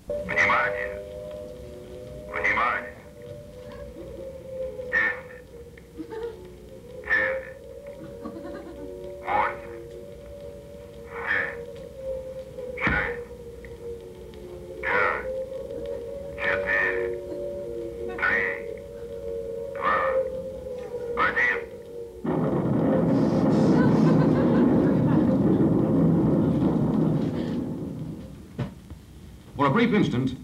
Внимание! Внимание! 10, 9, 8, 7, 6, 5, 4, 3, 2, 1. For a brief instant,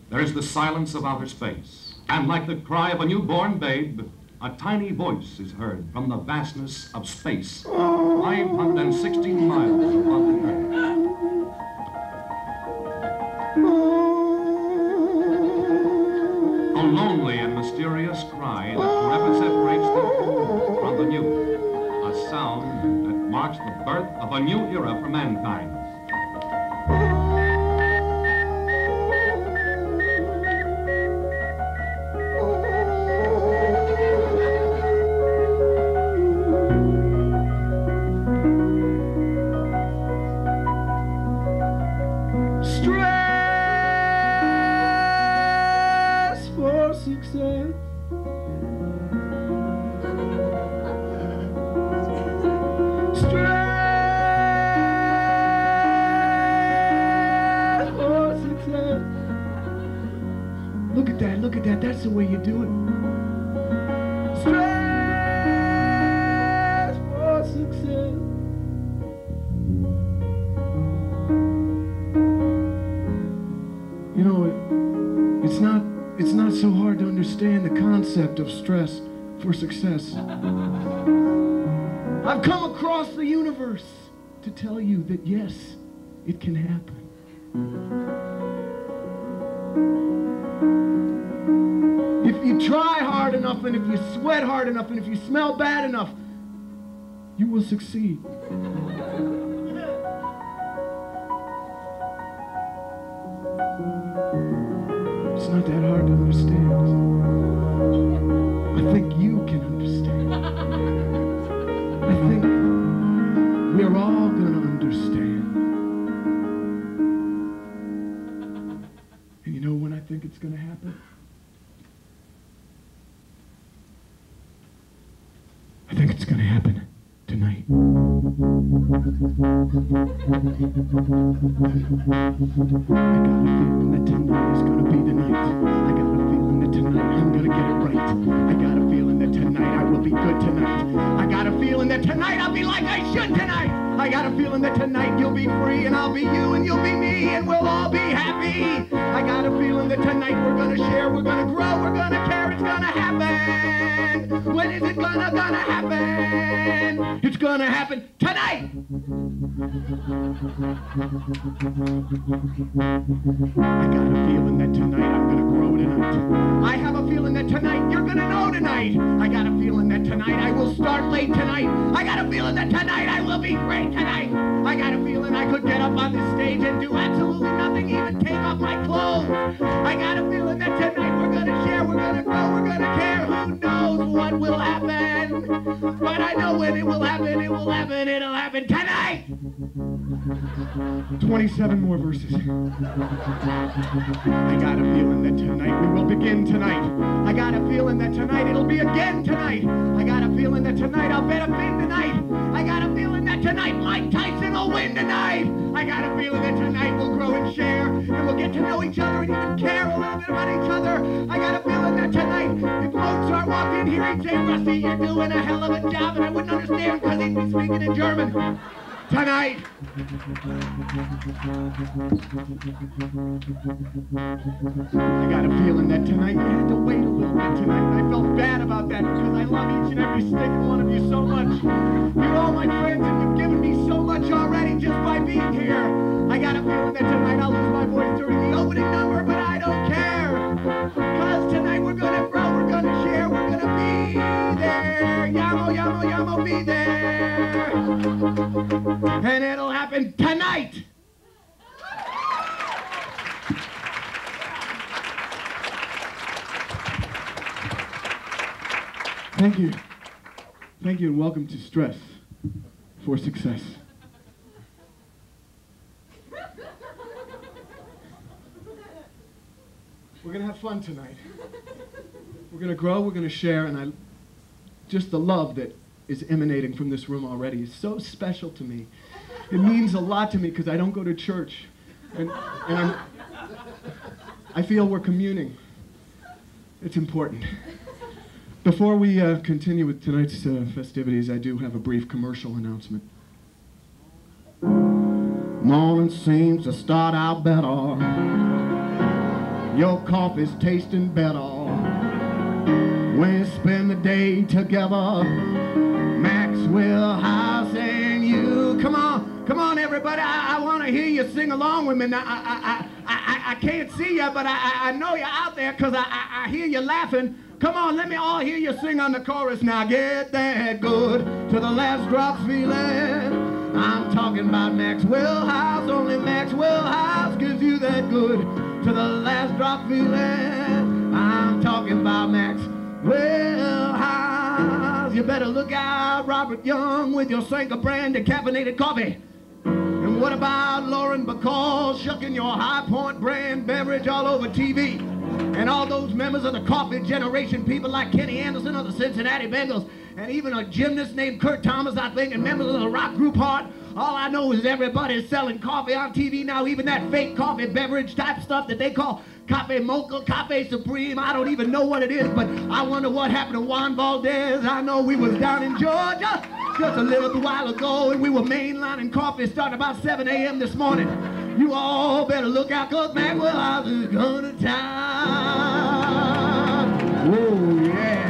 there is the silence of outer space, and like the cry of a newborn babe, a tiny voice is heard from the vastness of space, 516 miles above the Earth. A lonely and mysterious cry that forever separates the old from the new, a sound that marks the birth of a new era for mankind. Look at that, that's the way you do it. Stress for success. You know, it's not so hard to understand the concept of stress for success. I've come across the universe to tell you that yes, it can happen. If you try hard enough, and if you sweat hard enough, and if you smell bad enough, you will succeed. It's not that hard to understand. I think you can understand. I think we're all gonna understand. And you know when I think it's gonna happen? I think it's gonna happen tonight. I got a feeling that tonight is gonna be the night. I got a feeling that tonight I'm gonna get it right. I got a feeling that tonight I will be good tonight. I got a feeling that tonight I'll be like I should tonight. I got a feeling that tonight you'll be free and I'll be you and you'll be me and we'll all be happy. I got a feeling that tonight we're gonna share, we're gonna grow, we're gonna care, it's gonna happen. When is it gonna happen? It's gonna happen tonight. I got a feeling that tonight I'm gonna grow tonight. I have a feeling that tonight you're gonna know tonight. I got a feeling that tonight I will start late tonight. I got a feeling that tonight I will be great tonight. I got a feeling I could get up on this stage and do absolutely nothing, even take off my clothes. I got a feeling that tonight we're gonna share, we're gonna grow, we're gonna care. Who knows what will happen? But I know when it will happen, it will happen, it'll happen tonight. 27 more verses. I got a feeling that tonight we will begin tonight. I got a feeling that tonight it'll be again tonight. I got a feeling that tonight I'll bet a fin tonight. I got a feeling that tonight Mike Tyson will win tonight. I got a feeling that tonight we'll grow and share, and we'll get to know each other and even care a little bit about each other. I got a feeling that tonight, if Mozart walked in here, he'd say, Rusty, you're doing a hell of a job, and I wouldn't understand because he'd be speaking in German. Tonight. I got a feeling that tonight you had to wait a little bit tonight, and I felt bad about that because I love each and every single one of you so much. You're all my friends, and you've given me so much already just by being here. I got a feeling that tonight I'll lose my voice during the opening number, but I don't care. Because tonight we're gonna grow, we're gonna share, we're gonna be there. Yamo, yamo, yamo, be there. And it'll happen tonight. Thank you. Thank you and welcome to Stress for Success. We're going to have fun tonight. We're going to grow, we're going to share, and just the love that is emanating from this room already is so special to me. It means a lot to me because I don't go to church. And I feel we're communing. It's important. Before we continue with tonight's festivities, I do have a brief commercial announcement. Morning seems to start out better. Your coffee's tasting better when you spend the day together. Maxwell House and you. Come on, everybody. I want to hear you sing along with me. Now, I can't see you, but I know you're out there because I hear you laughing. Come on, let me all hear you sing on the chorus now. Get that good to the last drop feeling. I'm talking about Maxwell House. Only Maxwell House gives you that good to the last drop feeling. I'm talking about Maxwell House. You better look out, Robert Young, with your Sanka brand decaffeinated coffee. And what about Lauren Bacall shucking your High Point brand beverage all over TV? And all those members of the coffee generation, people like Kenny Anderson of the Cincinnati Bengals, and even a gymnast named Kurt Thomas, I think, and members of the rock group Heart. All I know is everybody's selling coffee on TV now, even that fake coffee beverage type stuff that they call Cafe Mocha, Cafe Supreme. I don't even know what it is, but I wonder what happened to Juan Valdez. I know we was down in Georgia just a little while ago, and we were mainlining coffee starting about 7 a.m. this morning. You all better look out, cause Maxwell House is going to town. Oh, yeah.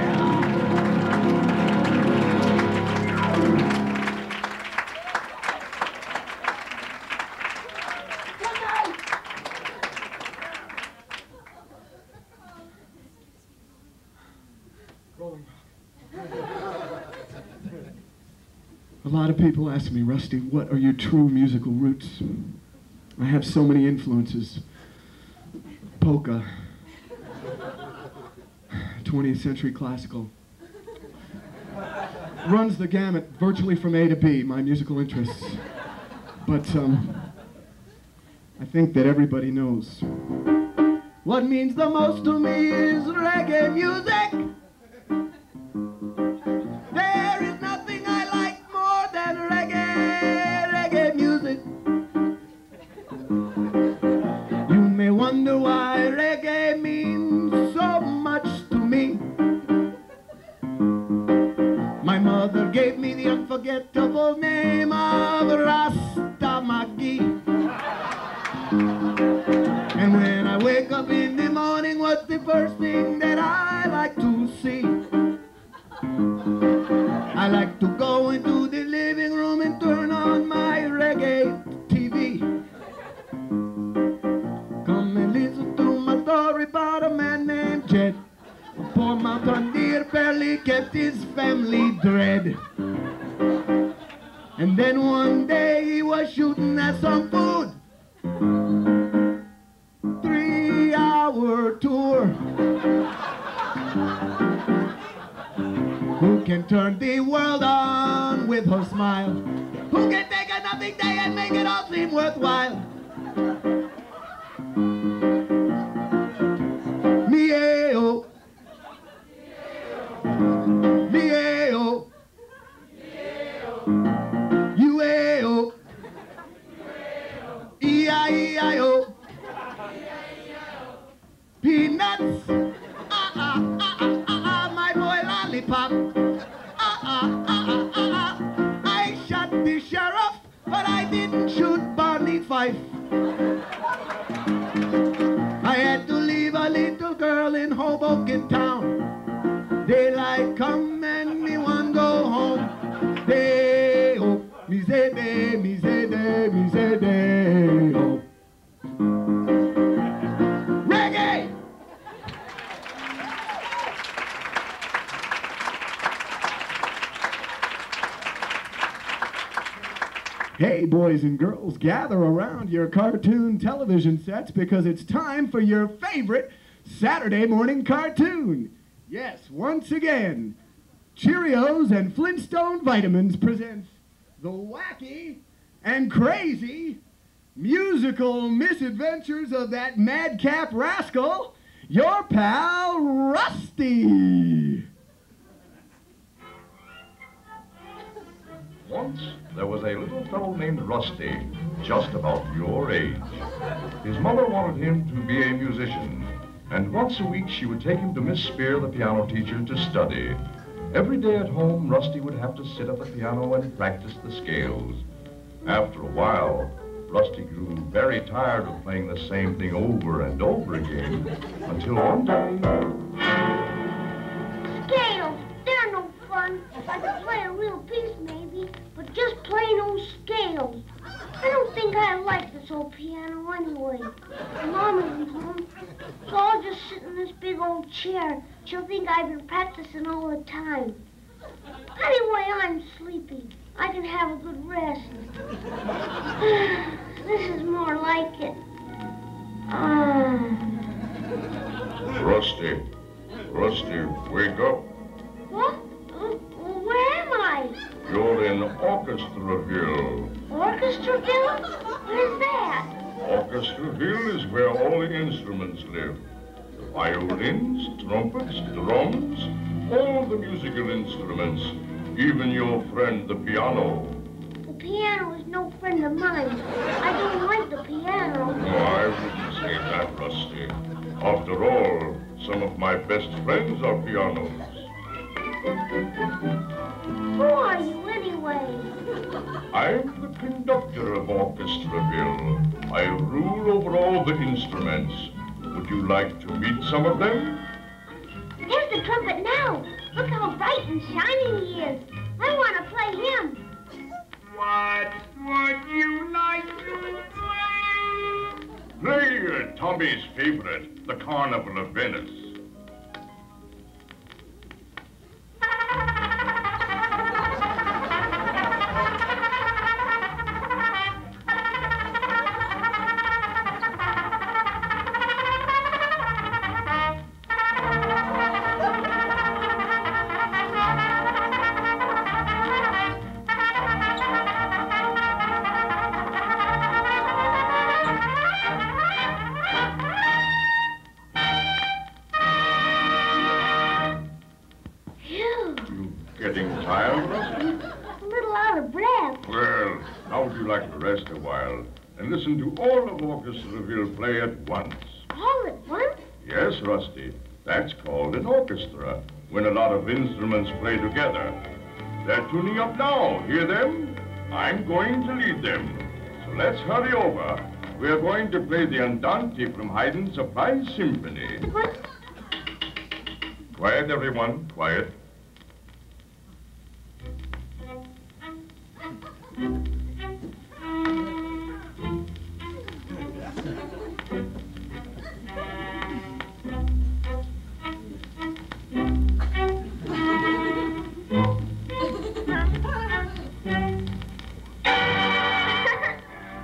A lot of people ask me, Rusty, what are your true musical roots? I have so many influences. Polka, 20th century classical. Runs the gamut virtually from A to B, my musical interests. But I think that everybody knows. What means the most to me is reggae music. There is nothing I like more than reggae music. You may wonder why reggae means so much to me. My mother gave me the unforgettable name of Rasta Magee. And when I wake up in the morning, what's the first thing that I like to see? I like to go into the living room and turn on my reggae TV. Come and listen to my story about a man named Jed. A poor mountain deer barely kept his family dread. And then one day he was shooting at some food. 3-hour tour. Who can turn the world on with her smile? Who can take a nothing day and make it all seem worthwhile? Me-a-o. Me-a-o. You-a-o. E-I-E-I-O. Peanuts. My boy lollipop. I shot the sheriff, but I didn't shoot Barney Fife. I had to leave a little girl in Hoboken town. Daylight come and me want go home. Day-o, me say day, me say day, me say day-o. Reggae! Hey, boys and girls, gather around your cartoon television sets because it's time for your favorite Saturday morning cartoon. Yes, once again, Cheerios and Flintstone Vitamins presents the wacky and crazy musical misadventures of that madcap rascal your pal, Rusty. Once there was a little fellow named Rusty, just about your age. His mother wanted him to be a musician, and once a week she would take him to Miss Spear, the piano teacher, to study. Every day at home, Rusty would have to sit at the piano and practice the scales. After a while, Rusty grew very tired of playing the same thing over and over again, until one day... Scales, they're no fun. I could play a real piece maybe, but just plain old scales. I don't think I like this old piano anyway. Mom isn't home, so I'll just sit in this big old chair. She'll think I've been practicing all the time. Anyway, I'm sleepy. I can have a good rest. This is more like it. Rusty, wake up. What? Where am I? You're in Orchestraville. Orchestraville? Where's that? Orchestraville is where all the instruments live. The violins, trumpets, drums, all the musical instruments, even your friend the piano. The piano is no friend of mine. I don't like the piano. No, I wouldn't say that, Rusty. After all, some of my best friends are pianos. Who are you anyway? I'm the conductor of Orchestraville. I rule over all the instruments. Would you like to meet some of them? Here's the trumpet now. Look how bright and shiny he is. I want to play him. What would you like to play? Play Tommy's favorite, the Carnival of Venice. Getting tired, Rusty? A little out of breath. Well, how would you like to rest a while and listen to all of Orchestraville play at once? All at once? Yes, Rusty. That's called an orchestra, when a lot of instruments play together. They're tuning up now. Hear them? I'm going to lead them. So let's hurry over. We're going to play the Andante from Haydn's Surprise Symphony. What? Quiet, everyone. Quiet.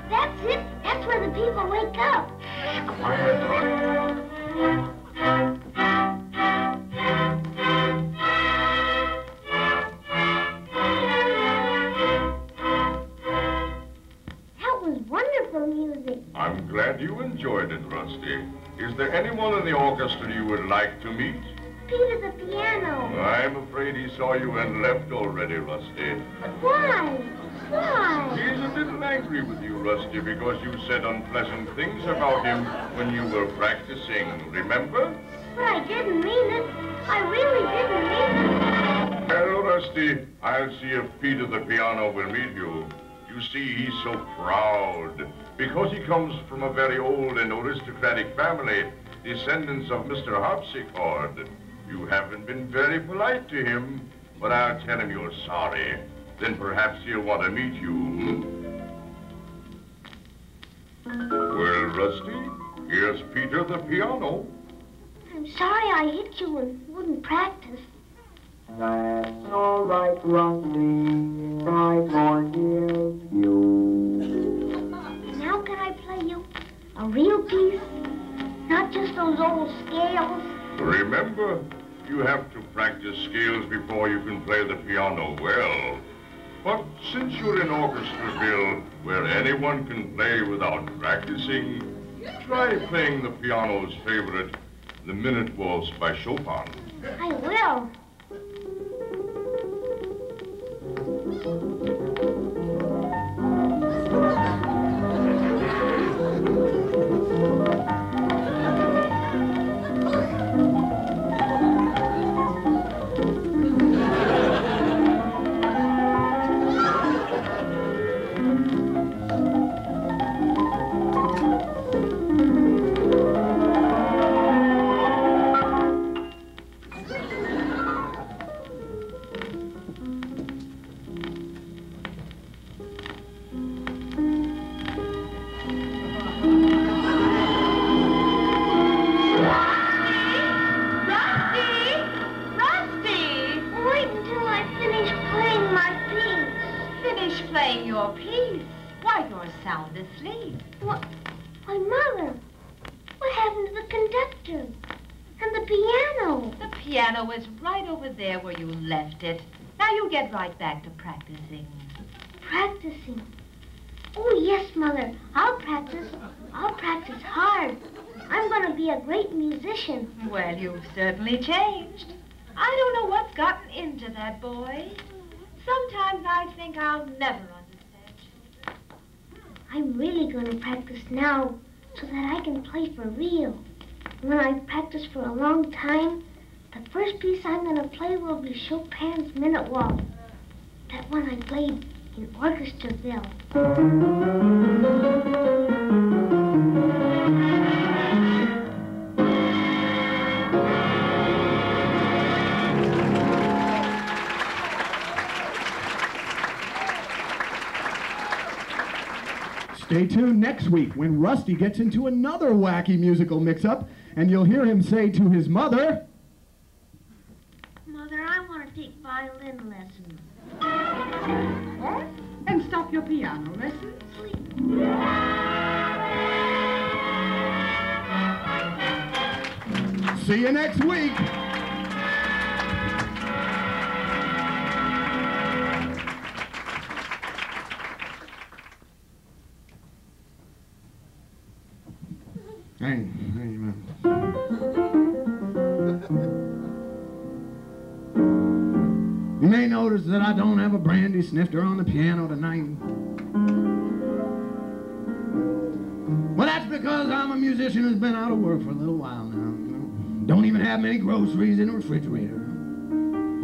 That's it. That's where the people wake up. Quiet, Rusty. I'm glad you enjoyed it, Rusty. Is there anyone in the orchestra you would like to meet? Peter the piano. I'm afraid he saw you and left already, Rusty. Why? Why? He's a little angry with you, Rusty, because you said unpleasant things about him when you were practicing, remember? But I didn't mean it. I really didn't mean it. Well, Rusty, I'll see if Peter the piano will meet you. You see, he's so proud because he comes from a very old and aristocratic family, descendants of Mr. Harpsichord. You haven't been very polite to him, but I'll tell him you're sorry. Then perhaps he'll want to meet you. Well, Rusty, here's Peter the piano. I'm sorry I hit you and wouldn't practice. That's all right, Rusty. I forgive you. Now can I play you a real piece? Not just those old scales. Remember, you have to practice scales before you can play the piano well. But since you're in Orchestraville, where anyone can play without practicing, try playing the piano's favorite, the Minute Waltz by Chopin. I will. Playing your piece. Why, you're sound asleep. What? Why, Mother, what happened to the conductor? And the piano? The piano is right over there where you left it. Now you get right back to practicing. Practicing? Oh, yes, Mother. I'll practice. I'll practice hard. I'm going to be a great musician. Well, you've certainly changed. I don't know what's gotten into that boy. Sometimes I think I'll never understand children. I'm really going to practice now so that I can play for real. When I've practiced for a long time, the first piece I'm going to play will be Chopin's Minute Waltz. That one I played in Orchestraville. Stay tuned next week when Rusty gets into another wacky musical mix-up, and you'll hear him say to his mother, Mother, I want to take violin lessons. What? And stop your piano lessons? see you next week. Hey, man. You may notice that I don't have a brandy snifter on the piano tonight. Well, that's because I'm a musician who's been out of work for a little while now. You know? Don't even have many groceries in the refrigerator.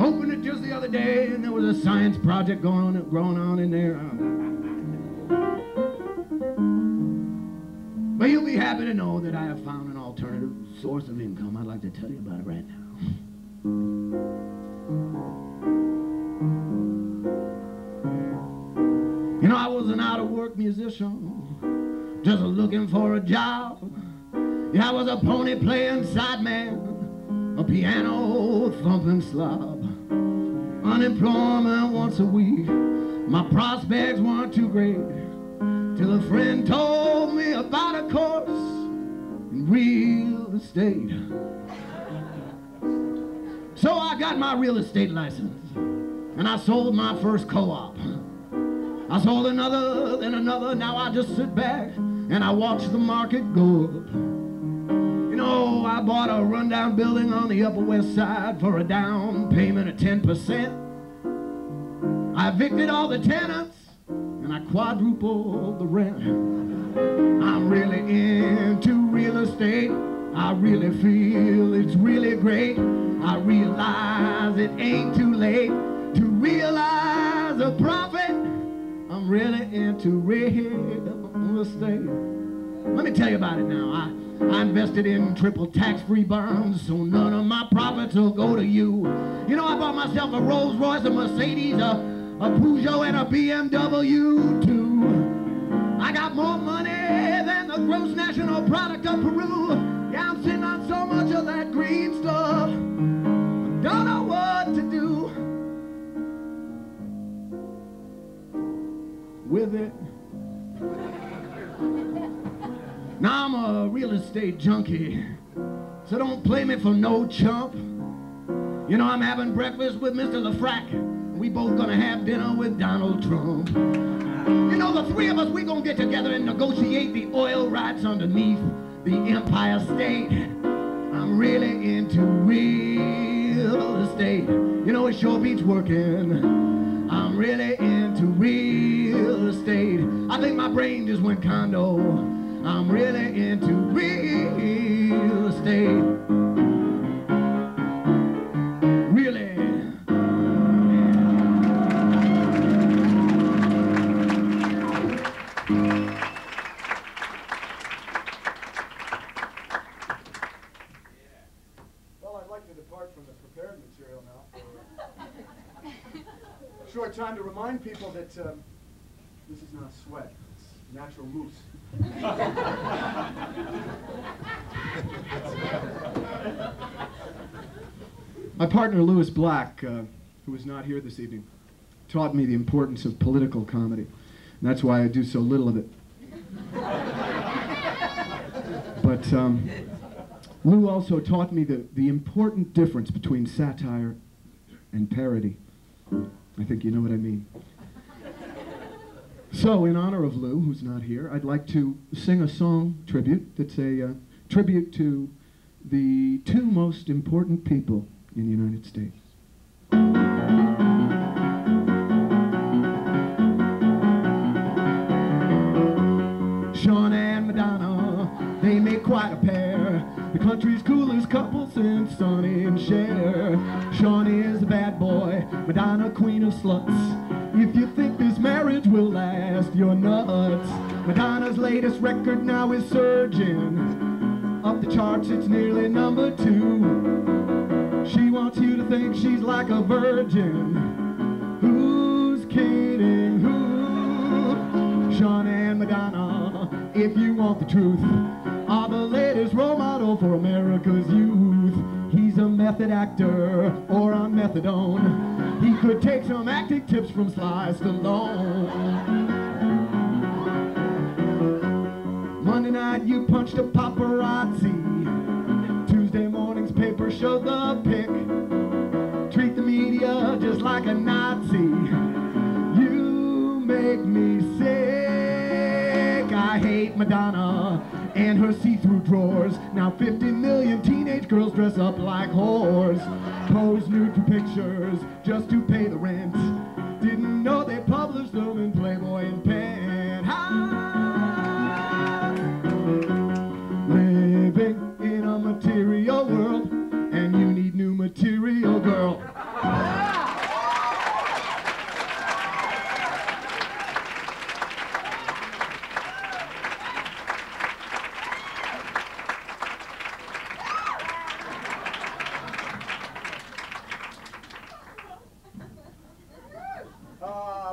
Opened it just the other day, and there was a science project going on in there. But you'll be happy to know that I have found an alternative source of income. I'd like to tell you about it right now. You know, I was an out-of-work musician, just looking for a job. Yeah, I was a pony-playing sideman, a piano-thumping slob. Unemployment once a week, my prospects weren't too great, till a friend told me about a course in real estate. So I got my real estate license, and I sold my first co-op. I sold another, then another. Now I just sit back and I watch the market go up. You know, I bought a rundown building on the Upper West Side for a down payment of 10%. I evicted all the tenants and I quadrupled the rent. I'm really into real estate. I really feel it's really great. I realize it ain't too late to realize a profit. I'm really into real estate. Let me tell you about it now. I invested in triple tax-free bonds, so none of my profits will go to you. You know, I bought myself a Rolls Royce, a Mercedes, a Peugeot, and a BMW too. I got more money than the gross national product of Peru. Yeah, I'm sitting on so much of that green stuff, I don't know what to do with it. Now I'm a real estate junkie, so don't play me for no chump. You know, I'm having breakfast with Mr. LaFrac. We both gonna have dinner with Donald Trump. You know, the three of us, we gonna get together and negotiate the oil rights underneath the Empire State. I'm really into real estate. You know, it sure beats working. I'm really into real estate. I think my brain just went condo. I'm really into real estate. Really. Well, I'd like to depart from the prepared material now for a short time to remind people that this is not sweat, it's natural mousse. My partner, Lewis Black, who is not here this evening, taught me the importance of political comedy. And that's why I do so little of it. But Lou also taught me the important difference between satire and parody. I think you know what I mean. So, in honor of Lou, who's not here, I'd like to sing a song tribute that's a tribute to the two most important people in the United States. Sean and Madonna, they make quite a pair. The country's coolest couple since Sonny and Cher. Sean is a bad boy, Madonna queen of sluts. If you think this marriage will last, you're nuts. Madonna's latest record now is surging. Up the charts, it's nearly number 2. She wants you to think she's like a virgin. Who's kidding who? Sean and Madonna, if you want the truth, are the latest role model for America's youth. He's a method actor or on methadone. He could take some acting tips from Sly Stallone. Monday night you punched a paparazzi. Tuesday morning's paper showed the pic. Treat the media just like a Nazi. You make me sick. I hate Madonna and her see-through drawers. Now 50 million teenage girls dress up like whores. Pose nude for pictures just to pay the rent. Didn't know they published them in Playboy and Penthouse. Living in a material world, and you need new material, girl.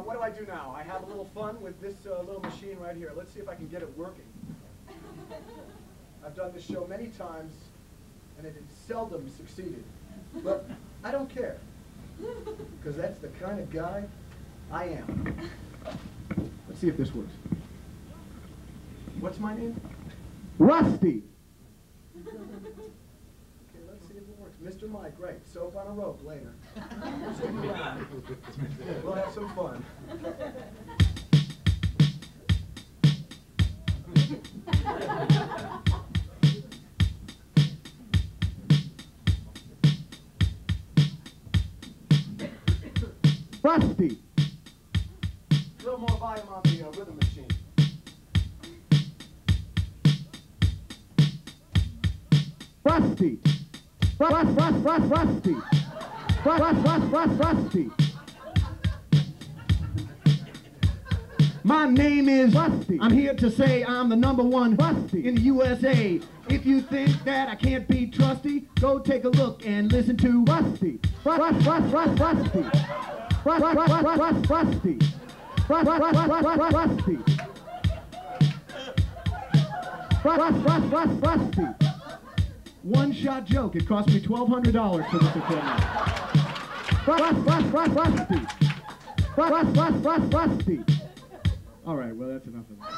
What do I do now? I have a little fun with this little machine right here. Let's see if I can get it working. I've done this show many times, and it has seldom succeeded. But I don't care, because that's the kind of guy I am. Let's see if this works. What's my name? Rusty. Okay, let's see if it works. Mr. Mike, right. Soap on a rope later. Stick around. We'll have some fun. Rusty. A little more volume on the rhythm machine. Rusty. Rusty. Rusty. My name is Rusty. I'm here to say I'm the #1 Rusty in the USA. If you think that I can't be trusty, go take a look and listen to Rusty. Rusty. Rusty. Rusty. One-shot joke. It cost me $1,200 for this equipment. Rusty. All right, well, that's enough of that.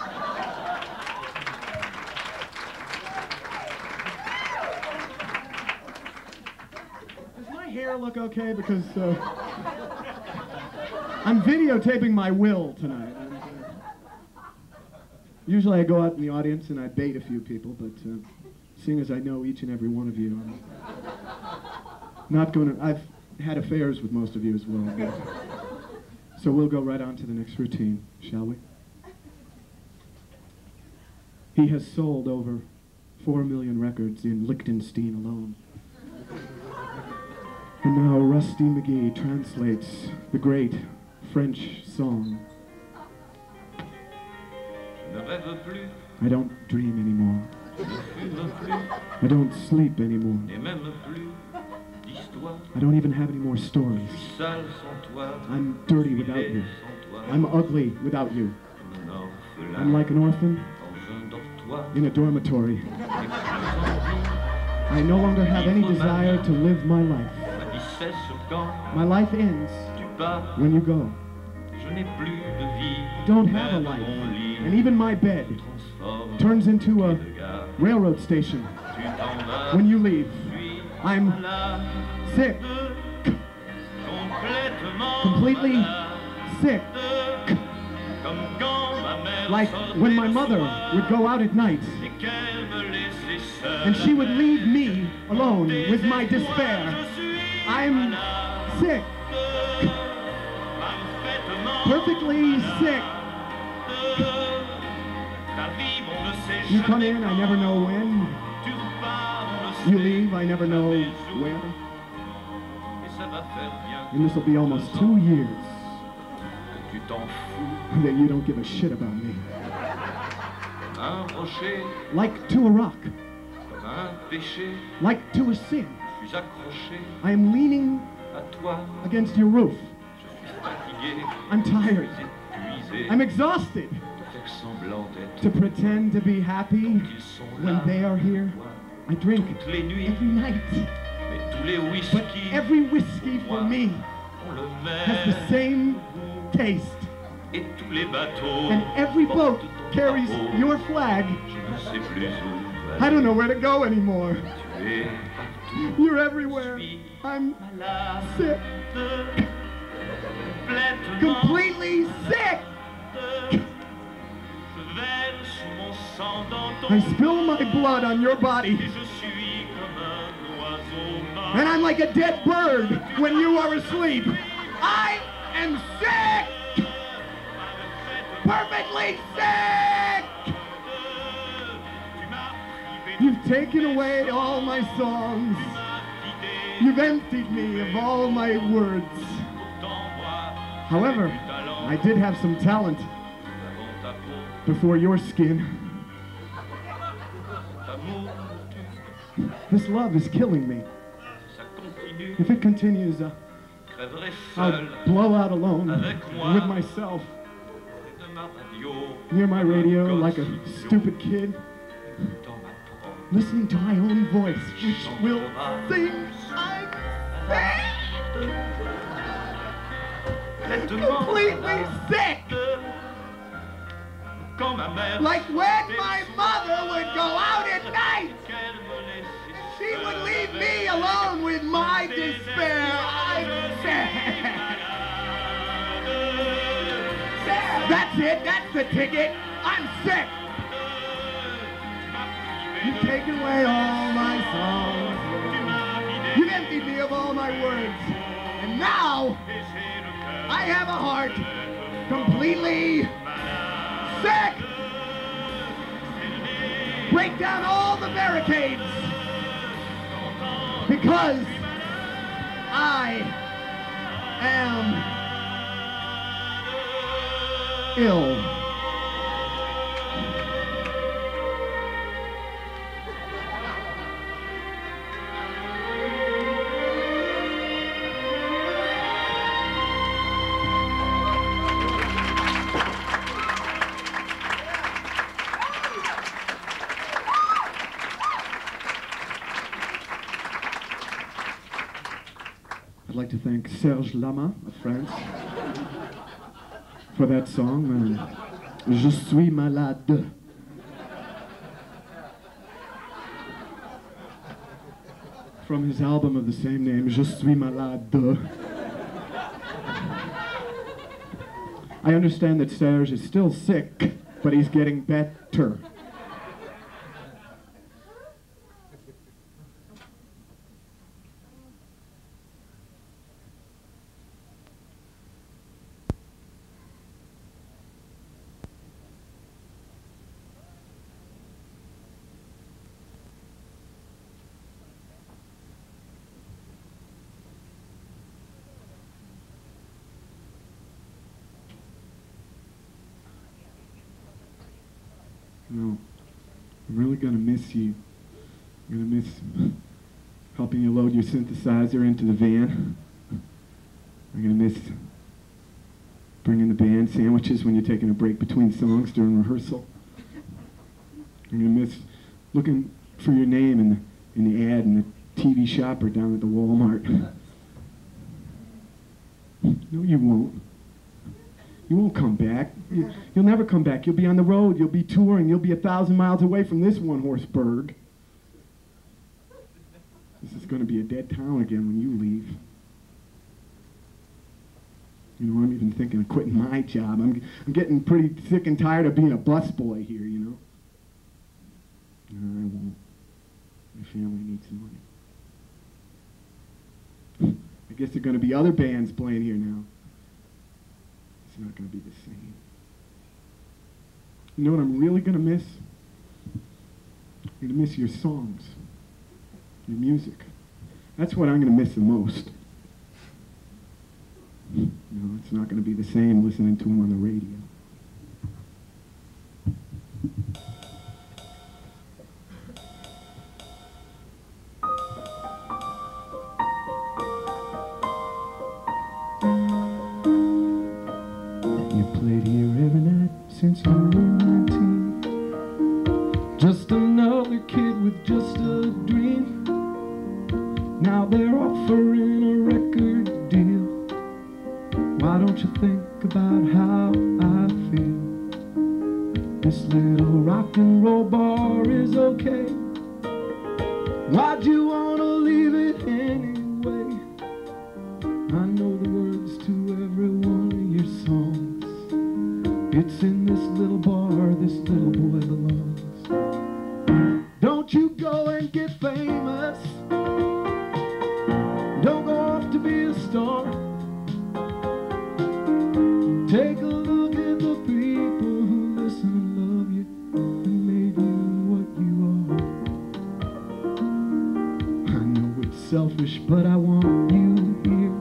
Does my hair look okay? Because I'm videotaping my will tonight. Usually I go out in the audience and I bait a few people, but seeing as I know each and every one of you, I'm not going to... I've had affairs with most of you as well. So we'll go right on to the next routine, shall we? He has sold over 4 million records in Liechtenstein alone. And now Rusty Magee translates the great French song. I don't dream anymore. I don't sleep anymore. I don't even have any more stories. I'm dirty without you. I'm ugly without you. I'm like an orphan in a dormitory. I no longer have any desire to live my life. My life ends when you go. I don't have a life, and even my bed turns into a railroad station when you leave. I'm sick. Completely sick. Like when my mother would go out at night and she would leave me alone with my despair. I'm sick. Perfectly sick. You come in, I never know when. You leave, I never know where. And this will be almost 2 years that you don't give a shit about me. Like to a rock. Like to a sin. I am leaning against your roof. I'm tired. I'm exhausted. To pretend to be happy when they are here. I drink every night. But every whiskey for me has the same taste. And every boat carries your flag. I don't know where to go anymore. You're everywhere. I'm sick. Completely sick. I spill my blood on your body. And I'm like a dead bird when you are asleep. I am sick! Perfectly sick! You've taken away all my songs. You've emptied me of all my words. However, I did have some talent before your skin. This love is killing me. If it continues, I'll blow out alone with myself near my radio like a stupid kid, listening to my own voice, which will sing. I'm sick! Completely sick! Like when my mother would go out at night, she would leave me alone with my despair. I'm sick. That's it. That's the ticket. I'm sick. You've taken away all my songs. You've emptied me of all my words. And now I have a heart completely sick. Break down all the barricades. Because I am ill. I'd like to thank Serge Lama of France for that song, Je suis malade. From his album of the same name, Je suis malade. I understand that Serge is still sick, but he's getting better. You know, I'm really gonna miss you. I'm gonna miss helping you load your synthesizer into the van. I'm gonna miss bringing the band sandwiches when you're taking a break between songs during rehearsal. I'm gonna miss looking for your name in the ad in the TV shopper down at the Walmart. No, you won't. You won't come back. You'll never come back. You'll be on the road. You'll be touring. You'll be 1,000 miles away from this one-horse burg. This is going to be a dead town again when you leave. You know, I'm even thinking of quitting my job. I'm getting pretty sick and tired of being a busboy here, you know. No, I won't. My family needs money. I guess there are going to be other bands playing here now. It's not going to be the same. You know what I'm really going to miss? I'm going to miss your songs, your music. That's what I'm going to miss the most. You know, it's not going to be the same listening to them on the radio. Since you were 19, just another kid with just a dream. Now they're offering a record deal. Why don't you think about how I feel? This little rock and roll bar is okay. Why'd you wanna leave it anyway? I know the words to every one of your songs. It's in this little bar this little boy belongs. Don't you go and get famous. Don't go off to be a star. Take a look at the people who listen and love you and made you what you are. I know it's selfish, but I want you here.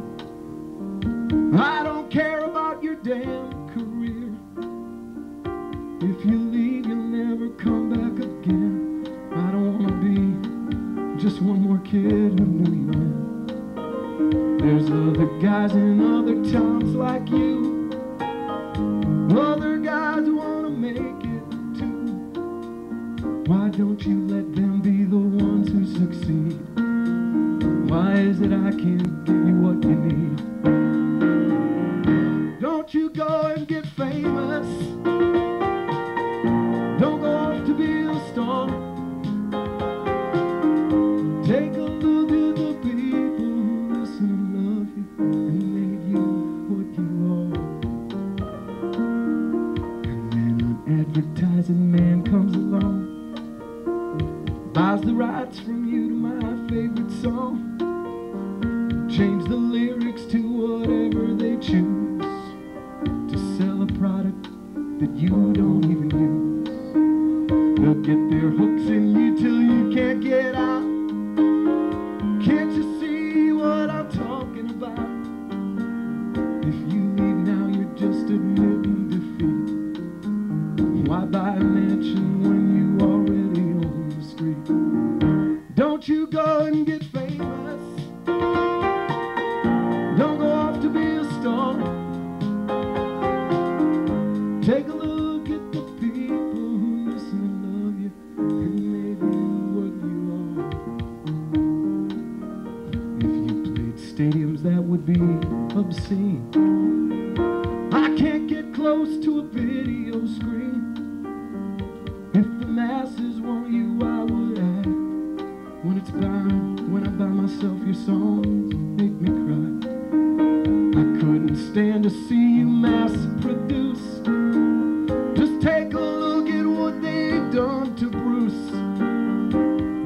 I don't care about your damn career. If you leave, you'll never come back again. I don't want to be just one more kid who knew you when. There's other guys in other towns like you. Other guys who want to make it too. Why don't you let them be the ones who succeed? Why is it I can't give you what you need? Don't you go and get famous. Don't go off to be a star. Take a look at the people who listen and love you and made you what you are. And then an advertising man comes along, buys the rights from you to my favorite song. Change the lyrics to whatever they choose to sell a product that you don't even use. They'll get their hooks in you till you can't get out. Can't you see what I'm talking about? If you leave now, you're just admitting defeat. Why buy a mansion when you already own the street? Don't you go and get famous. Don't go off to be a star. Take a look at the people who listen and love you and made you what you are. If you played stadiums, that would be obscene. I can't get close to a video screen. If the masses want you, why would I? When I buy myself your songs, make me cry. I couldn't stand to see you mass produce. Just take a look at what they've done to Bruce.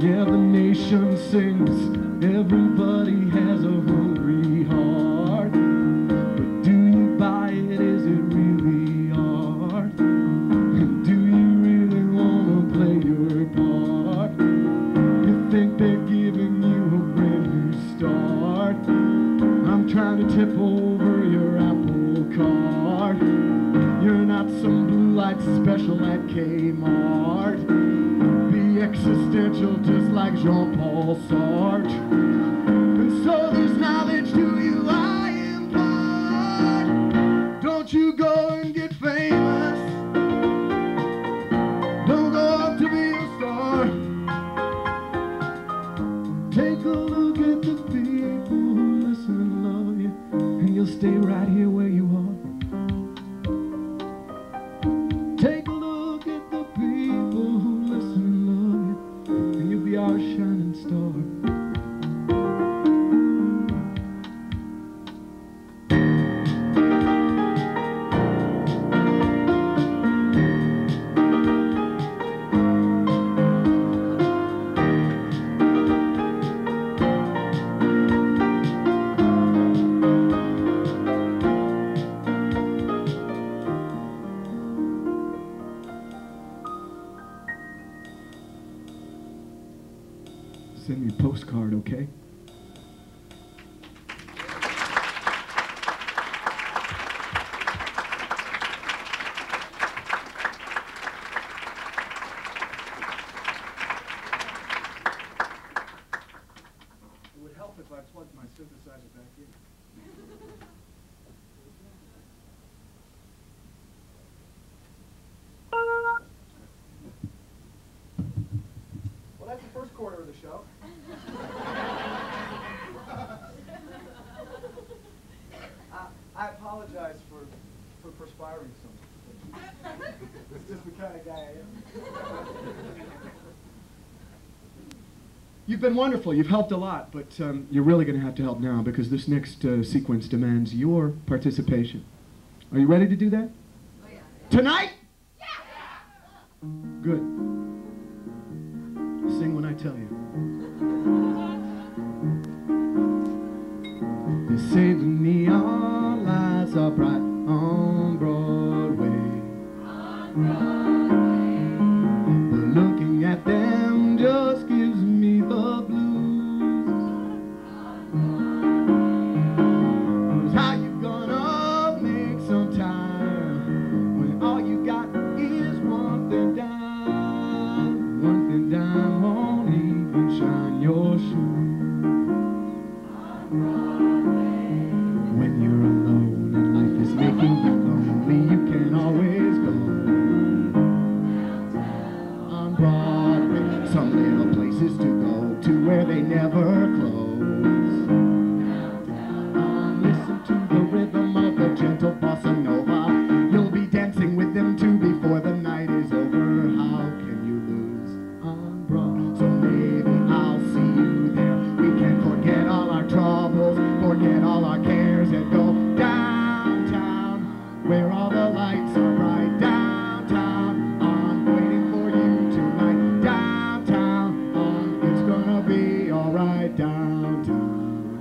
Yeah, the nation sings, everybody has a hungry heart. But do you buy it? Is it really art? And do you really want to play your part? You think they're giving you a brand new start? I'm trying to tip over your apple cart. You're not some blue light act special at Kmart. Be existential just like Jean-Paul Sartre. And so this knowledge to you I impart. Don't you go and get famous. Don't go up to be a star. Take a look at the people who listen and love you, and you'll stay right here where you are. Take a look at the people who listen and love you, and you'll be our shining star. Send me a postcard, okay? It would help if I plugged my synthesizer back in. Well, that's the first quarter of the show. I apologize for perspiring so much. It's just the kind of guy I am. You've been wonderful. You've helped a lot, but you're really going to have to help now because this next sequence demands your participation. Are you ready to do that? Oh, yeah. Tonight? Yeah! Good. Sing when I tell you. They say the neon lights are bright on Broadway. But looking at them just gives me the blues. 'Cause how you gonna make some time when all you got is one thin dime? One thin dime won't even shine your shoes. When you're alone and life is making you lonely, you can always go on Broadway. Some little places to go to where they never close. Listen to the rhythm of the gentle bossa nova. You'll be dancing with them too before the night is over. How can you lose on Broadway? So maybe I'll see you there. We can forget all our troubles, forget all our cares, and go downtown where all the lights are bright. Downtown, I'm waiting for you tonight. Downtown, it's gonna be alright. Downtown,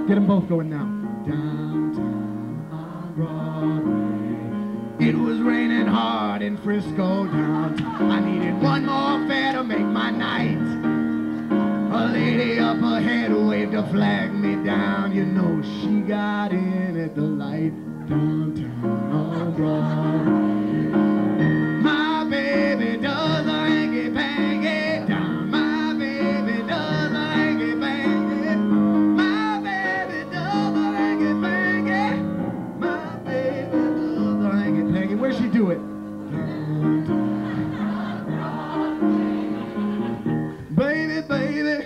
get them both going now. Downtown on Broadway. It was raining hard in Frisco downtown. I needed one more fare to make my night. A lady up ahead waved a flag me down. You know she got in at the light. Downtown on Broadway. My baby does a hanky-panky down. My baby does a hanky-panky. My baby does a hanky-panky. My baby does a hanky-panky. Where'd she do it? Baby, baby,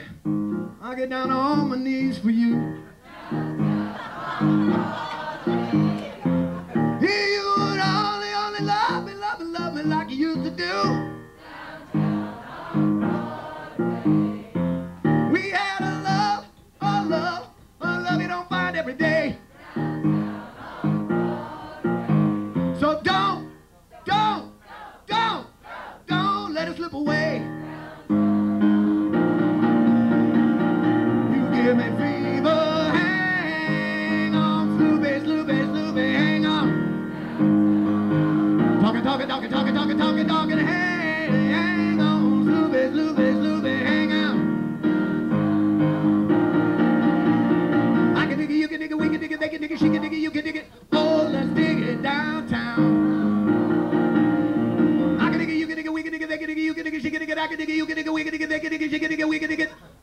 I get down on my knees for you. If you would only love me, love me, love me like you used to do. We had a love you don't find every day. So don't let it slip away. You give me fever, hang on, sloopy, sloopy, sloopy.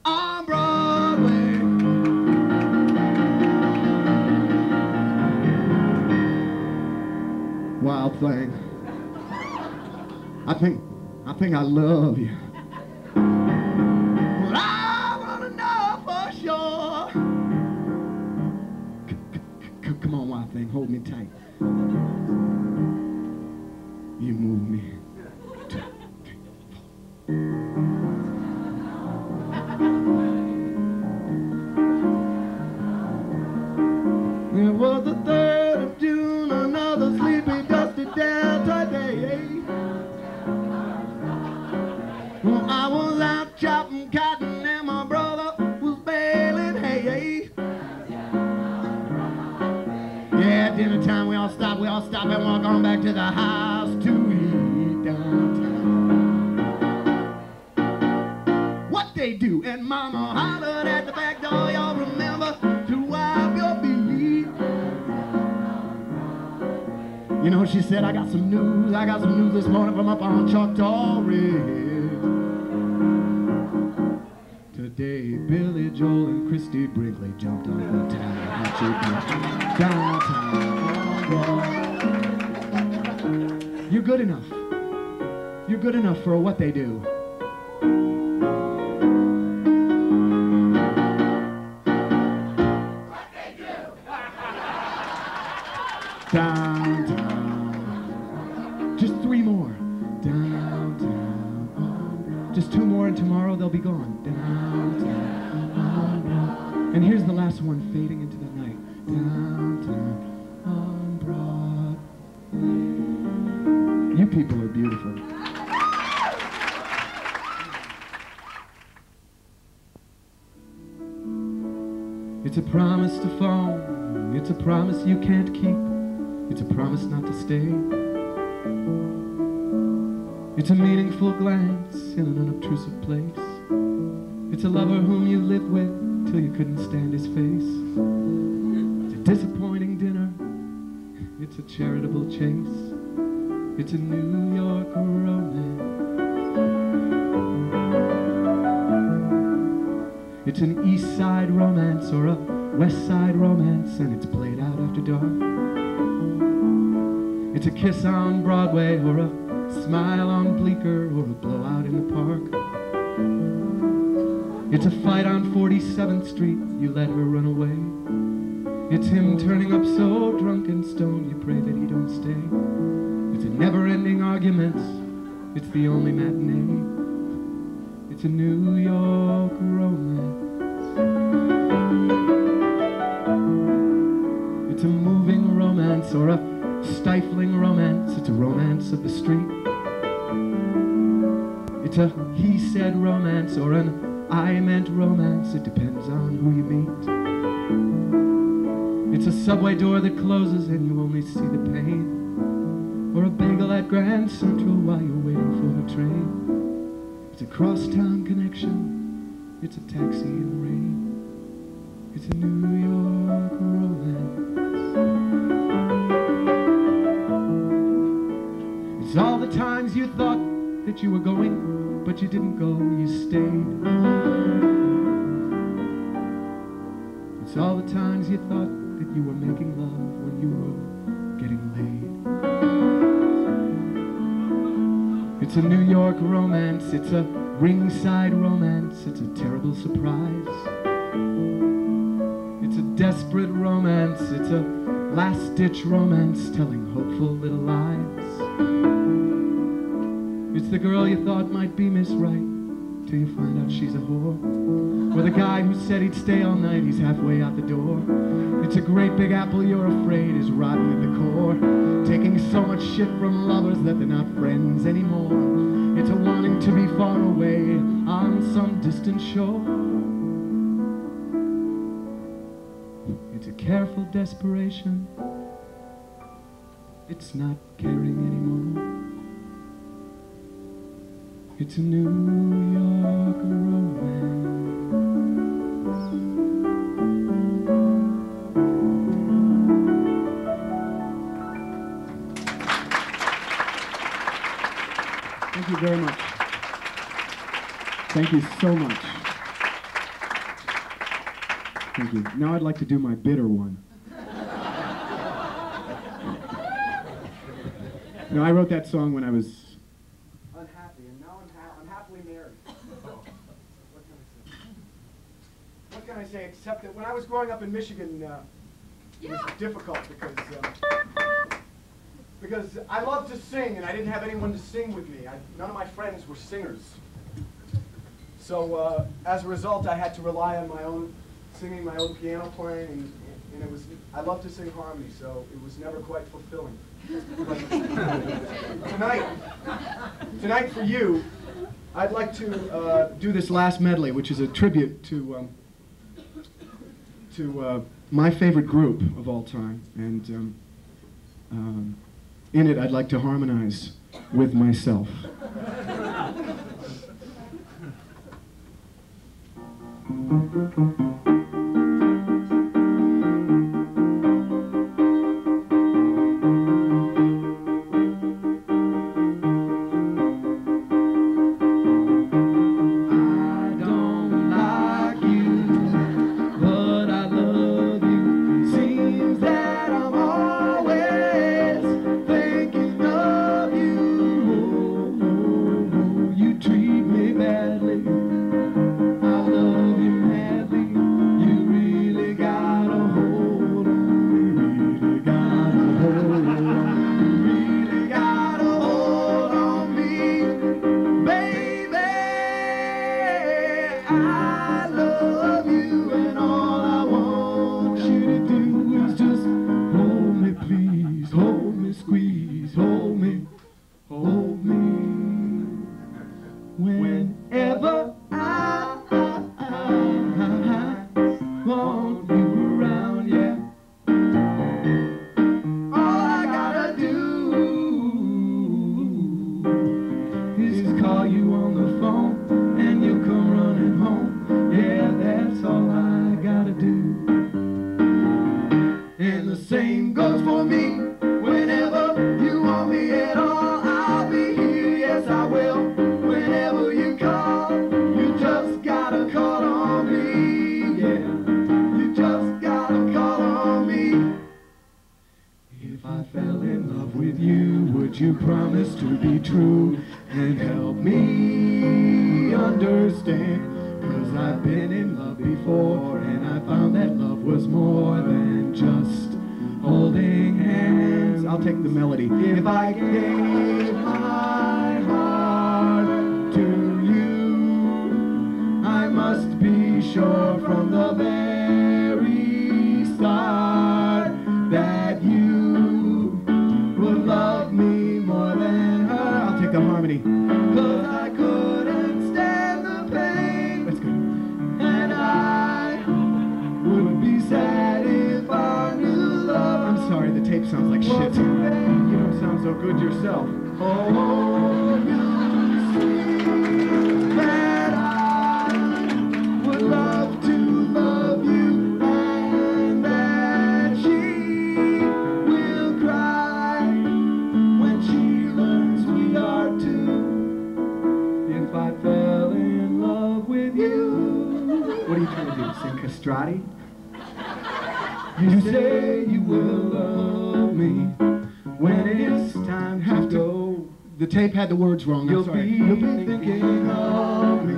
on Broadway. Wild thing. I think I love you. Well, I wanna know for sure. Come on, wild thing, hold me tight. You move me. 2, 3, 4. It was the 3rd of June, another sleepy, dusty Delta day. Well, I was out chopping cotton and my brother was baling hay. Yeah, at dinner time we all stop and walk on back to the house to eat downtown. What they do, and Mama hollered at the back door, y'all remember to wipe your feet. You know, she said, I got some news this morning from up on Choctaw Ridge. Today, Billy Joel and Christy Brinkley jumped off the Tallahatchie downtown. You're good enough. You're good enough for what they do. Downtown. Just 3 more. Downtown. Just 2 more and tomorrow they'll be gone. Downtown. And here's the last one fading into the night. Downtown on Broadway. You people are beautiful. It's a promise to phone. It's a promise you can't keep. It's a promise not to stay. It's a meaningful glance in an unobtrusive place. It's a lover whom you lived with till you couldn't stand his face. It's a disappointing dinner. It's a charitable chase. It's a New York romance. It's an East Side romance or a West Side romance, and it's played out after dark. It's a kiss on Broadway or a smile on Bleecker or a blowout in the park. It's a fight on 47th Street, you let her run away. It's him turning up so drunk and stoned you pray that he don't stay. It's a never-ending argument, it's the only matinee. It's a New York romance. It's a moving romance or a stifling romance. It's a romance of the street. It's a he said romance or an I meant romance. It depends on who you meet. It's a subway door that closes and you only see the pain. Or a bagel at Grand Central while you're waiting for a train. It's a crosstown connection. It's a taxi in the rain. It's a New York romance. It's all the times you thought that you were going, but you didn't go, you stayed. It's all the times you thought that you were making love when you were getting laid. It's a New York romance, it's a ringside romance, it's a terrible surprise. It's a desperate romance, it's a last-ditch romance telling hopeful little lies. It's the girl you thought might be Miss Right till you find out she's a whore. Or the guy who said he'd stay all night, he's halfway out the door. It's a great big apple you're afraid is rotten at the core, taking so much shit from lovers that they're not friends anymore. It's a wanting to be far away on some distant shore. It's a careful desperation. It's not caring anymore. It's a New York romance. Thank you very much. Thank you so much. Thank you. Now I'd like to do my bitter one. No, I wrote that song when I was unhappy, and now I'm happily married. What can I say? Except that when I was growing up in Michigan, it was difficult because I loved to sing, and I didn't have anyone to sing with me. None of my friends were singers. So as a result, I had to rely on my own singing, my own piano playing, and I love to sing harmony, so it was never quite fulfilling. But tonight for you, I'd like to do this last medley, which is a tribute to my favorite group of all time, and in it I'd like to harmonize with myself. You promise to be true and help me understand, 'cause I've been in love before and I found that love was more than just holding hands. I'll take the melody. If I gave my heart to you, I must be sure from the very start that you would love me more than her. I'll take the harmony. 'Cause I couldn't stand the pain. That's good. And I would be sad if our new love. I'm sorry, the tape sounds like shit. You don't sound so good yourself. Oh, you see that I would love to love you, and that she will cry when she learns we are two. If I fell in love with you. What are you trying to do? Sing castrati? You say you will love me when it's time to go. The tape had the words wrong. You'll be thinking of me.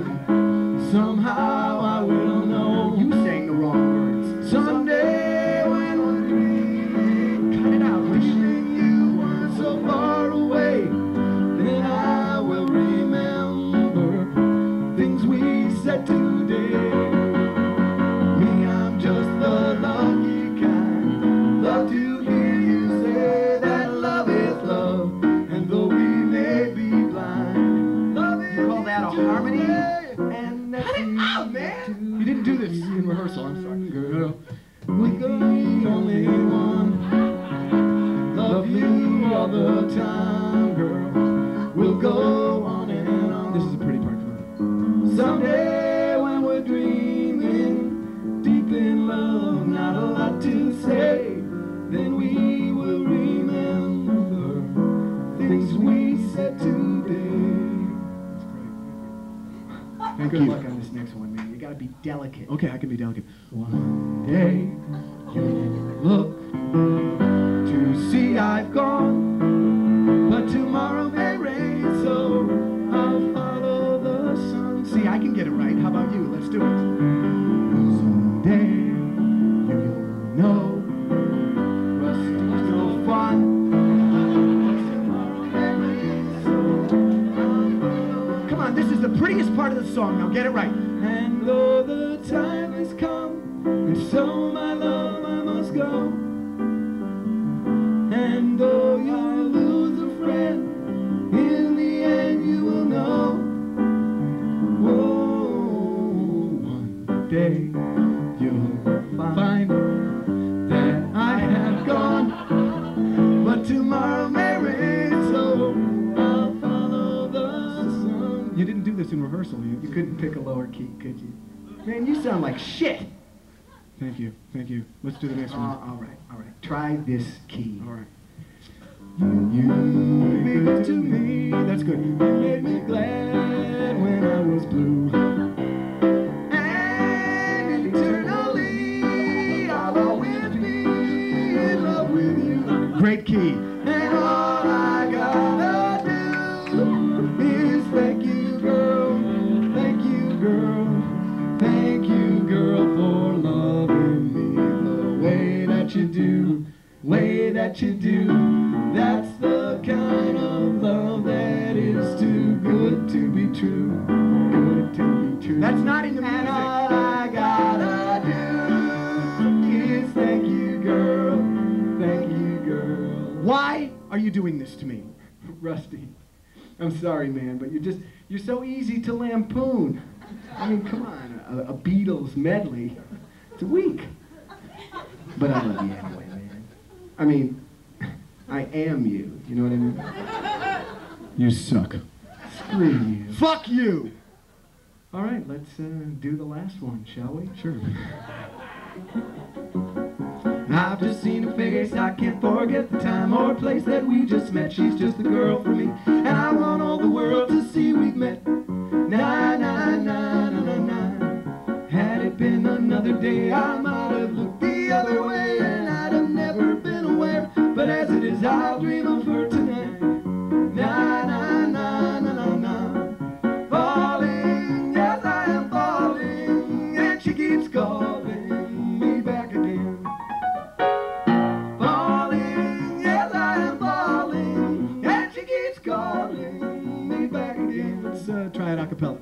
Somehow I will know. You sang the wrong words. Someday when we're dreaming, cut it out. Wishing you weren't so far away, then I will remember things we said today. Me, I'm just the lucky kind. Love to hear you say that love is love, and though we may be blind, love is. You call that a harmony? And cut it out, man! You didn't do this in rehearsal. I'm sorry, girl. We're the only one. Love you all the time, girl. We'll go on and on. This is a pretty part. Someday when we're dreaming, deep in love, not a lot to say, then we will remember things we said today. That's great. Good luck on this next one, man. You gotta be delicate. Okay, I can be delicate. One day you look to see I've gone, but tomorrow may rain, so I'll follow the sun. See, I can get it right. How about you? Let's do it. Someday you'll know Rusty's no fun. Come on, this is the prettiest part of the song. Now get it right. And though the time has come, and so my love I must go. And though you lose a friend, in the end you will know. Whoa, one day you'll find that I have gone, but tomorrow may rain, so I'll follow the sun. You didn't do this in rehearsal. You couldn't pick a lower key, could you? Man, you sound like shit. Thank you, thank you. Let's do the next one. All right. Try this key. All right. You made it to me. That's good. You made me glad when I was blue. And eternally, I'll always be in love with you. Great key. And all I gotta do is thank you, girl. Thank you, girl. Thank you, girl, for loving me the way that you do. Way that you do. That's the kind of love that is too good to be true. Good to be true. That's not in the music. And all I gotta do is thank you, girl. Thank you, girl. Why are you doing this to me? Rusty, I'm sorry, man, but you're so easy to lampoon. I mean, come on, a Beatles medley. It's weak. But I love you anyway, man. I mean, I am you. You know what I mean? You suck. Screw you. Fuck you! All right, let's do the last one, shall we? Sure. I've just seen her face, I can't forget the time or place that we just met. She's just the girl for me, and I want all the world to see we've met. Na na na na na na. Had it been another day, I might have looked the other way, and I'd have never been aware. But as it is, I'll dream of her tonight. Na na na na na na. Falling, yes I am falling, and she keeps calling me back again. Falling, yes I am falling, and she keeps calling me back again. Let's try it a cappella.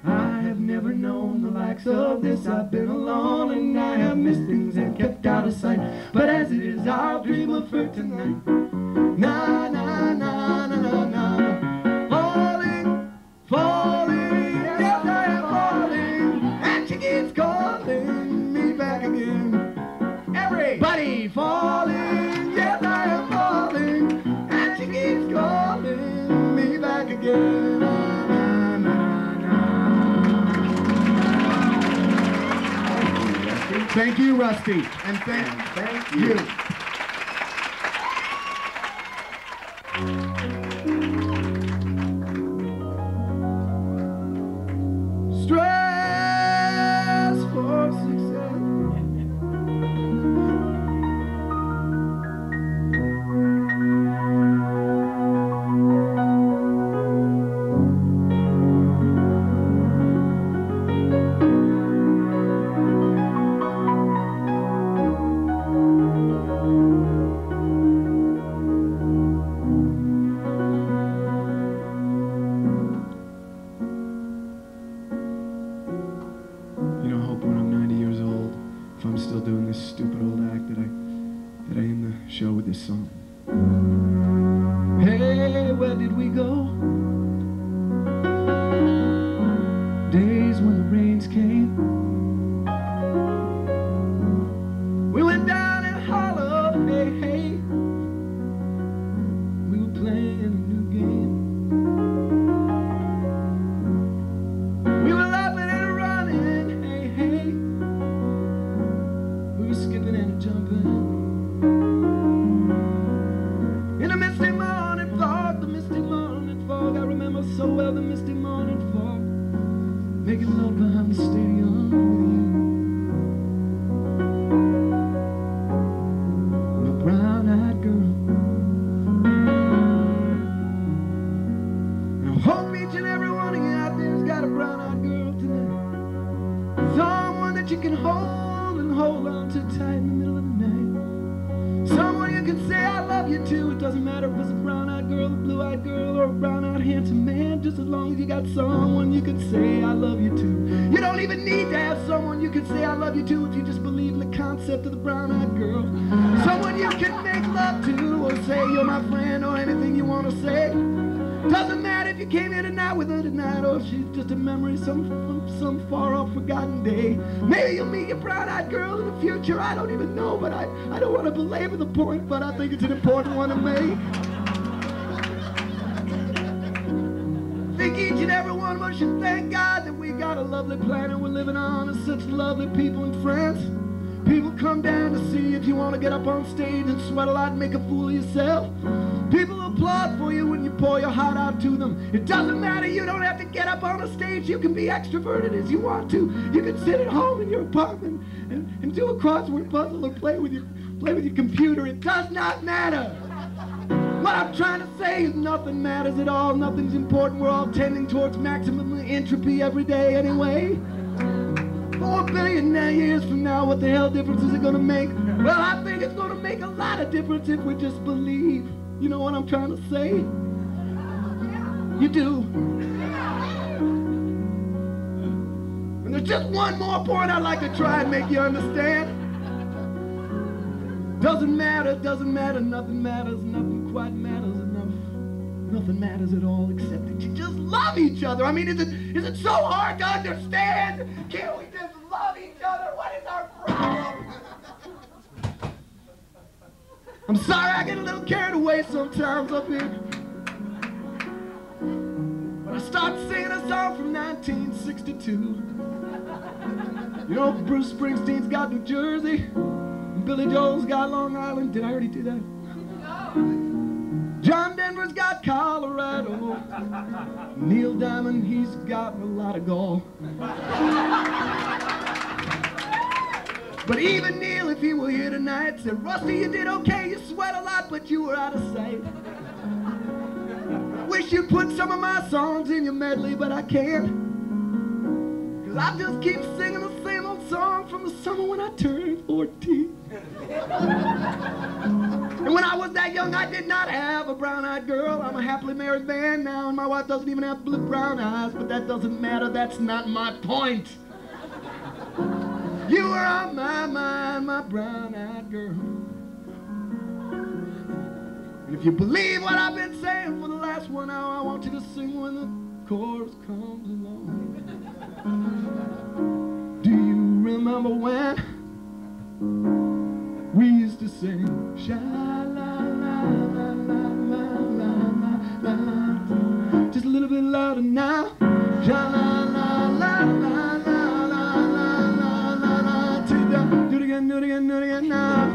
I have never known the likes of this. I've been alone and I have missed things and kept out of sight. But as it is, I'll dream of her tonight. Na na na na na na. Falling, falling, yes I am falling, and she keeps calling me back again. Everybody falling, yes I am falling, and she keeps calling me back again. Na, na, na, na. Thank you, Rusty, and thank you. Stress for success. You know, I hope when I'm 90 years old, if I'm still doing this stupid old act, that I end the show with this song. Hey, where did we go? Days when the rains came. We went down and hollered, hey, hey. We were playing a new game. We were laughing and running, hey, hey. We were skipping and jumping. In the misty morning fog, I remember so well the misty morning fog, making making love behind the stadium with you. My brown-eyed girl. And I hope each and every one of you out there's got a brown-eyed girl tonight. Someone that you can hold and hold on to tight in the middle of the night. Someone you can say I love you to. It doesn't matter if it's a brown-eyed girl, a blue-eyed girl, or a brown-eyed handsome man. Just as long as you got someone you can say I love you to. You don't even need to have someone you can say I love you to if you just believe in the concept of the brown-eyed girl. Someone you can make love to, or say you're my friend, or anything you want to say. Doesn't matter if you came here tonight with her tonight, or if she's just a memory from some far-off forgotten day. Maybe you'll meet your brown-eyed girl in the future. I don't even know, but I don't want to belabor the point, but I think it's an important one to make. I think each and every one of us should thank God that we got a lovely planet we're living on, and such lovely people and friends. People come down to see if you want to get up on stage and sweat a lot and make a fool of yourself. People applaud for you when you pour your heart out to them. It doesn't matter, you don't have to get up on a stage. You can be extroverted as you want to. You can sit at home in your apartment and do a crossword puzzle or play with your computer. It does not matter. What I'm trying to say is nothing matters at all. Nothing's important. We're all tending towards maximum entropy every day anyway. 4 billion years from now, what the hell difference is it going to make? Well, I think it's going to make a lot of difference if we just believe. You know what I'm trying to say? You do. And there's just one more point I'd like to try and make you understand. Doesn't matter, nothing matters, nothing quite matters enough. Nothing matters at all except that you just love each other. I mean, is it so hard to understand? Can't we just love each other? What is our problem? I'm sorry I get a little carried away sometimes up here. But I started singing a song from 1962. You know, Bruce Springsteen's got New Jersey, and Billy Joel's got Long Island. Did I already do that? John Denver's got Colorado. Neil Diamond, he's got a lot of gall. But even Neil, if he were here tonight, said, Rusty, you did okay, you sweat a lot, but you were out of sight. Wish you'd put some of my songs in your medley, but I can't. 'Cause I just keep singing the same old song from the summer when I turned 14. And when I was that young, I did not have a brown-eyed girl. I'm a happily married man now, and my wife doesn't even have brown eyes, but that doesn't matter, that's not my point. You were on my mind, my brown-eyed girl. And if you believe what I've been saying for the last 1 hour, I want you to sing when the chorus comes along. Do you remember when we used to sing sha-la-la-la-la-la-la-la-la? Just a little bit louder now. Sha-la-la-la-la-la-la-la-la-la. Do it again, do it again, do it again now.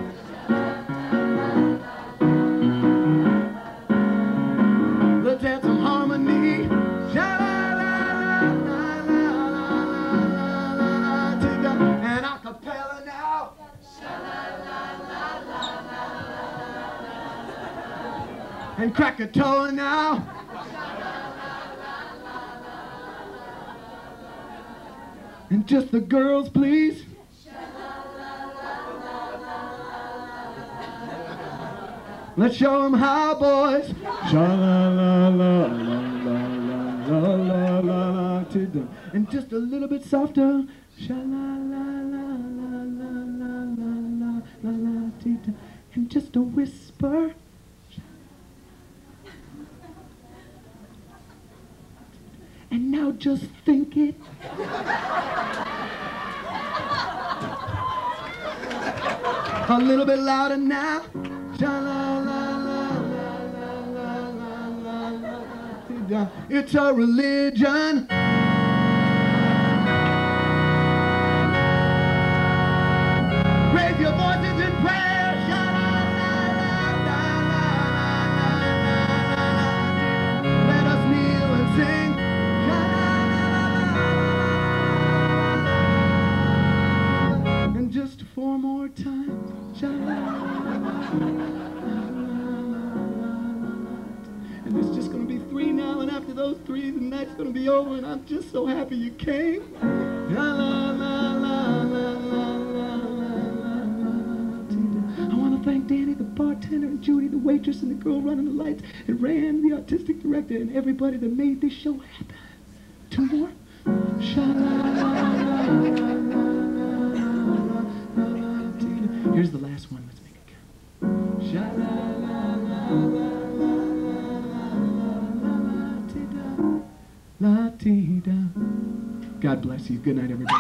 Let's add some harmony. Sha-la-la-la-la-la-la-la-la-la. And a cappella now. And Krakatoa now. And just the girls, please. Let's show them how, boys. Sha-la-la-la-la-la-la-la-la-la. And just a little bit softer. Sha-la-la-la-la-la-la-la-la-la. And just a whisper. And now just think it. A little bit louder now. Sha-la-la-la-la-la-la-la-la-la. It's a religion. Raise your voices in prayer. Sha-la-la-la-la-la-la-la-la. Let us kneel and sing. Sha-la-la-la-la-la-la-la. more time. And there's just gonna be 3 now, and after those 3, the night's gonna be over, and I'm just so happy you came. La la la la la la la la la. I wanna thank Danny, the bartender, and Judy, the waitress, and the girl running the lights, and Rand, the artistic director, and everybody that made this show happen. 2 more. Here's the last one. Let's make it count. La-ti-da. God bless you. Good night, everybody.